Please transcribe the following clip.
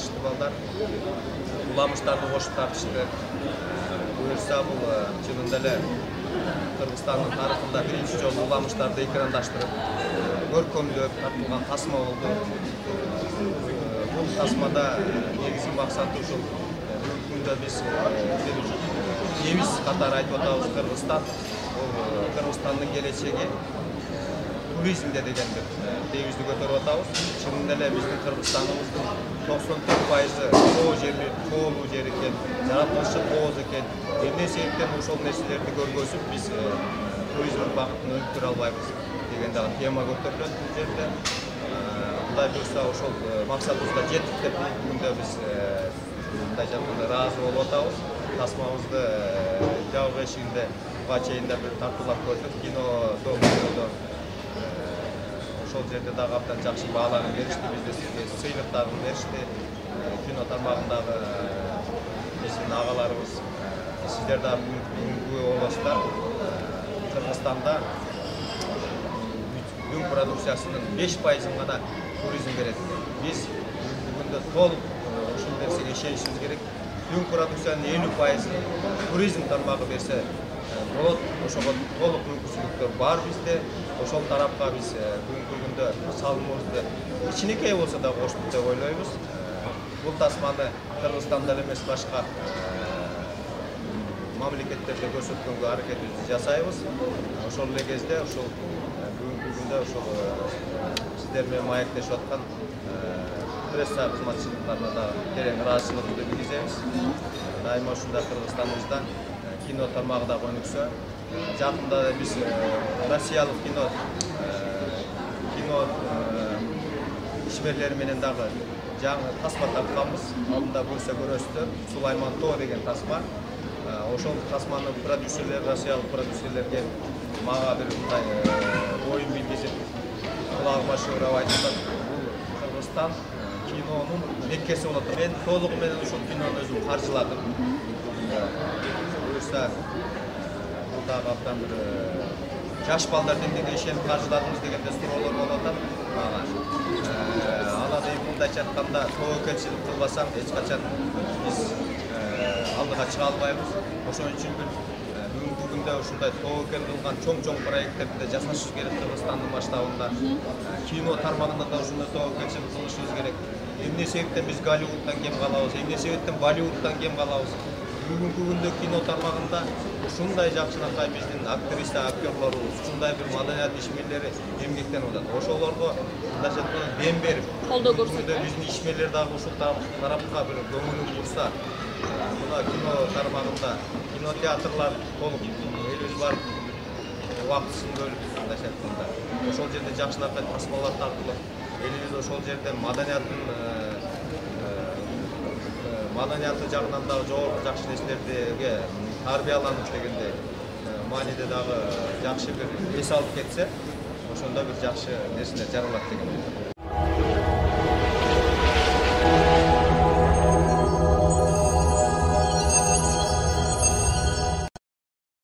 тартышты балдар. Уламыштарды кошуп тартышты. Буюрса бул чынында эле Кыргызстандын тарыхында биринчи жолу уламыштарды экрандаштырып, көркөмдөп тартылган тасма болду. Бул тасмада негизги максаты ушул бүгүнкү күндө биз девиз катары айтып атабыз Кыргызстан. Кыргызстандын келечеги туризмде деген девизди көтөрүп атабыз. Чынында эле биздин Кыргызстаныбыздын 94% тоо жери, тоолуу жер экен, жаратылышы тооз экен. Эмне себептен ошол нерселерди көргөзүп биз туризм багытын өнүктүрө албайбыз деген дагы тема көтөрүлөт бул жерде. Кудай буйрса ошол максатыбызга жеттик деп бүгүндө биз мындай жагында ыраазы болуп атабыз. Тасмабызды жабык эшигинде буга чейин да бир тартуулап көрдүк. Кинодо ошол жерде дагы абдан жакшы бааларын беришти, бизге сыйлыктарын беришти. Кино тармагындагы биздин агаларыбыз, сиздер дагы бүгүнкү областар Кыргызстанда бүң продукциясынын 5% гана туризм берет. Биз бүгүндө толук ушул нерсеге ишенишибиз керек. Бүң продукциянын 50% туризм тармагы берсе болот. Ошого толук мүмкүнчүлүктөр бар бизде. Ошол тарапка биз бүгүнкү күндө салымыбызды кичинекей болсо да коштук деп ойлойбуз. Бул тасманы Кыргызстанда эле эмес, башка мамлекеттерде көрсөткөнгө аракетибизди жасайбыз. Ошол эле кезде ушул бүгүнкү күндө ушул сиздер менен маектешип аткан пресса кызматчылыктарына да терең ыраазычылыгыбызды билдиребиз. Дайыма ушундай Кыргызстаныбызда кино тармагы да өнүксө, жакында биз россиялык кино ишмерлери менен дагы жаңы тасма тартканбыз. Алдында көрсө көрөсүздөр, Сулайман Тоо деген тасма. Ошол тасманы продюсерлер, россиялык продюсерлерге мага бир мындай оюн билгизип, кулагыма шыбырап айтышат. Бул Кыргызстан кинонун меккеси болот. Мен толугу менен ушул кинону өзүм каржыладым. Буюрса бул дагы абдан бир жаш балдар деңгээлде ишенип каржыладыңыз дегенде суроолор болуп атат мага. Ана дейм мындайча айтканда, тоокелчилик кылбасаң эч качан биз алдыга чыга албайбыз. Ошон үчүн бүгүнкү күндө ушундай тоокел кылган чоң проекттерди жасашыбыз керек Кыргызстандын масштабында. Кино тармагында да ушундай тоокелчилик кылышыбыз керек. Эмне себептен биз Голливудтан кем калабыз, эмне себептен Болливудтан кем калабыз? Бүгүнкү күндө кино тармагында ушундай жакшынакай биздин актриса, актерлорубуз, ушундай бир маданият ишмерлери эмгектенип атат. Ошолорго мындайча айтканда дем берип, колдоо көрсөтүп, биздин ишмерлер дагы ушул тарапка бир көңүлүн бурса, мына кино тармагында кинотеатрлар толук элибиз барып убактысын бөлүп, мындайча айтканда, ошол жерде жакшынакай тасмалар тартылып, элибиз ошол жерде маданияты жагынан дагы жогорку жакшы нерселерге тарбияланып дегенде мааниде дагы жакшы бир эс алып кетсе, ошондо бир жакшы нерселер жаралат деген.